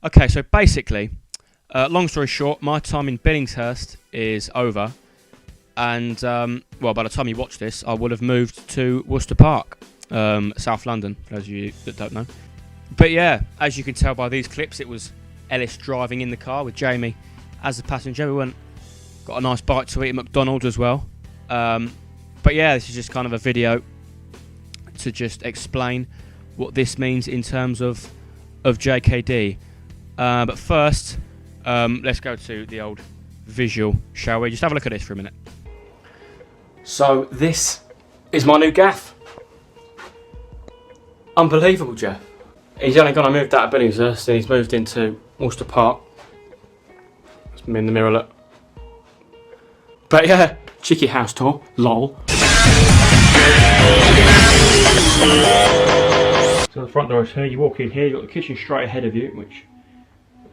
Okay, so basically, long story short, my time in Billingshurst is over. And, well, by the time you watch this, I would have moved to Worcester Park, South London, for those of you that don't know. But yeah, as you can tell by these clips, it was Ellis driving in the car with Jamie as the passenger. We got a nice bite to eat at McDonald's as well. But yeah, this is just kind of a video to just explain what this means in terms of JKD. But first, let's go to the old visual, shall we? Just have a look at this for a minute. So this is my new gaff. Unbelievable, Jeff. He's only gone and moved out of Billingshurst and he's moved into Worcester Park. That's me in the mirror, look. But yeah, cheeky house tour, lol. So the front door is here, you walk in here, you've got the kitchen straight ahead of you, which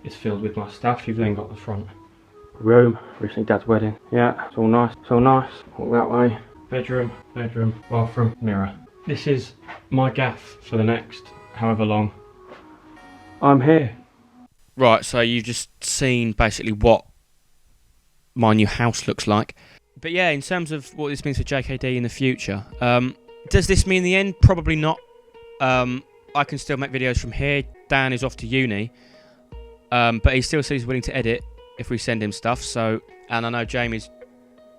is filled with my stuff. You've then got the front room, recently Dad's wedding. Yeah, it's all nice, Walk that way. Bedroom, bathroom, mirror. This is my gaff for the next however long I'm here. Right, so you've just seen basically what my new house looks like. But yeah, in terms of what this means for JKD in the future, does this mean the end? Probably not. I can still make videos from here. Dan is off to uni, but he still says he's willing to edit if we send him stuff. So, and I know Jamie's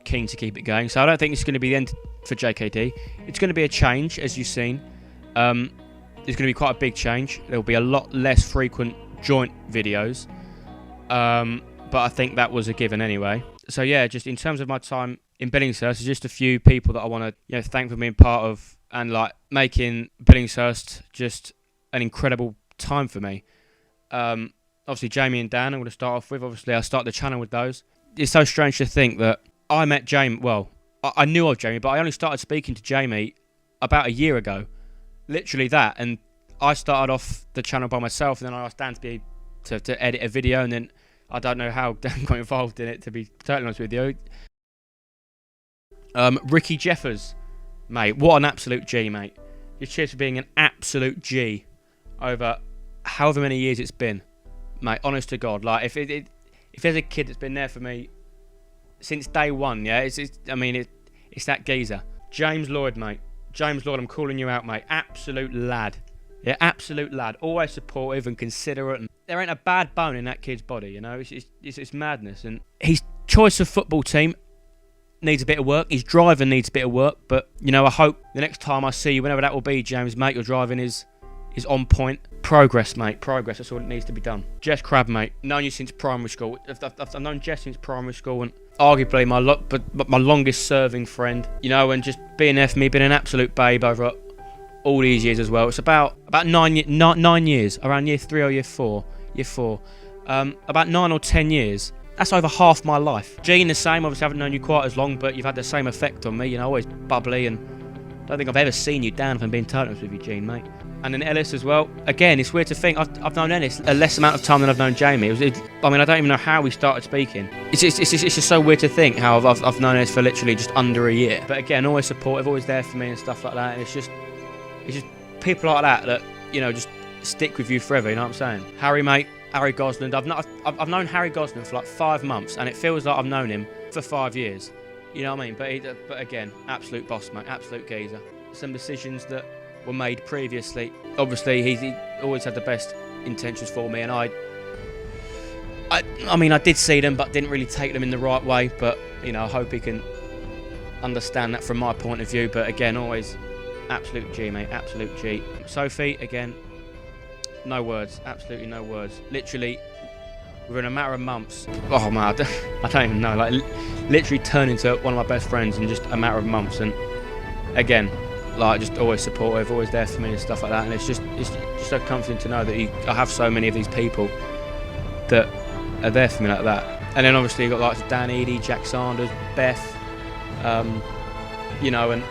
keen to keep it going. So I don't think it's going to be the end for JKD. It's going to be a change, as you've seen. It's going to be quite a big change. There will be a lot less frequent joint videos, but I think that was a given anyway. So yeah, just in terms of my time in Billingshurst, there's just a few people that I want to thank for being part of and like making Billingshurst just an incredible time for me. Obviously Jamie and Dan I'm going to start off with. Obviously I started the channel with those. It's so strange to think that I met Jamie, well, I knew of Jamie, but I only started speaking to Jamie about a year ago. Literally that, and I started off the channel by myself, and then I asked Dan to edit a video, and then I don't know how Dan got involved in it, to be totally honest with you. Ricky Jeffers, mate, what an absolute G, mate. Just cheers for being an absolute G over however many years it's been, mate. Honest to God, like if there's a kid that's been there for me since day one, yeah, it's that geezer. James Lloyd, mate. James Lloyd, I'm calling you out, mate. Absolute lad. Yeah, absolute lad. Always supportive and considerate. And there ain't a bad bone in that kid's body, you know. It's madness. And his choice of football team needs a bit of work. His driving needs a bit of work. But, you know, I hope the next time I see you, whenever that will be, James, mate, your driving is on point. Progress, mate. Progress. That's all that needs to be done. Jess Crabb, mate. Known you since primary school. I've known Jess since primary school and arguably my longest serving friend. You know, and just being there for me, been an absolute babe over all these years as well. It's about 9 years, around year 3 or year 4. About 9 or 10 years. That's over half my life. Gene, the same. Obviously, I haven't known you quite as long, but you've had the same effect on me. You know, always bubbly, and I don't think I've ever seen you down if I'm being totally honest with you, Gene, mate. And then Ellis as well. Again, it's weird to think I've known Ellis a less amount of time than I've known Jamie. I don't even know how we started speaking. It's just so weird to think how I've known Ellis for literally just under a year. But again, always supportive, always there for me and stuff like that. And it's just people like that you know just stick with you forever. You know what I'm saying? Harry, mate. Harry Gosland. I've known Harry Gosland for like 5 months, and it feels like I've known him for 5 years. You know what I mean? But again, absolute boss, mate. Absolute geezer. Some decisions that were made previously. Obviously, he always had the best intentions for me, and I mean, I did see them, but didn't really take them in the right way. But you know, I hope he can understand that from my point of view. But again, always absolute G, mate. Absolute G. Sophie, again, no words. Absolutely no words. Literally, within a matter of months. Oh man, I don't even know. Like, literally turned into one of my best friends in just a matter of months. And again, like, just always supportive, always there for me and stuff like that. And it's just so comforting to know that I have so many of these people that are there for me like that. And then obviously you've got like Dan Eady, Jack Sanders, Beth, you know, and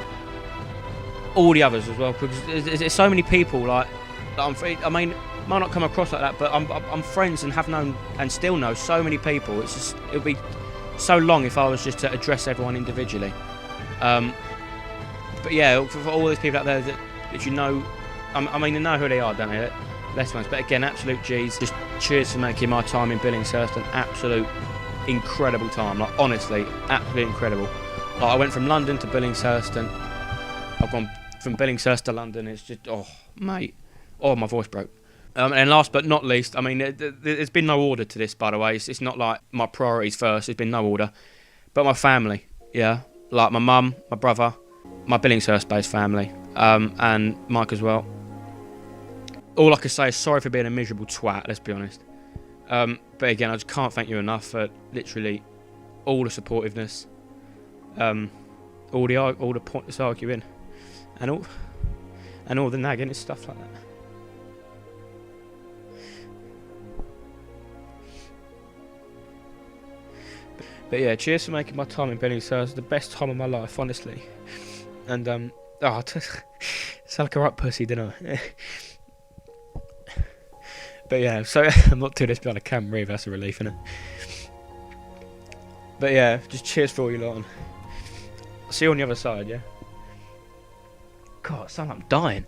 all the others as well. Because there's so many people like that I mean, might not come across like that, but I'm friends and have known and still know so many people. It would be so long if I was just to address everyone individually. But yeah, for all those people out there that you know, I mean, they know who they are, don't they? less ones. But again, absolute G's. Just cheers for making my time in Billingshurst an absolute incredible time. Like, honestly, absolutely incredible. Like, I went from London to Billingshurst, and I've gone from Billingshurst to London. It's just, oh, mate. Oh, my voice broke. And last but not least, I mean, there's been no order to this, by the way. It's not like my priorities first. There's been no order. But my family, yeah. Like my mum, my brother, my Billingshurst-based family, and Mike as well. All I can say is sorry for being a miserable twat, let's be honest. But again, I just can't thank you enough for literally all the supportiveness, all the pointless arguing, and all the nagging and stuff like that. But yeah, cheers for making my time in Billingshurst the best time of my life, honestly. And sound like a right pussy, didn't I? But yeah, so I'm not doing this behind a camera either, that's a relief, innit? But yeah, just cheers for all you lot, and I'll see you on the other side, yeah? God, I sound like I'm dying.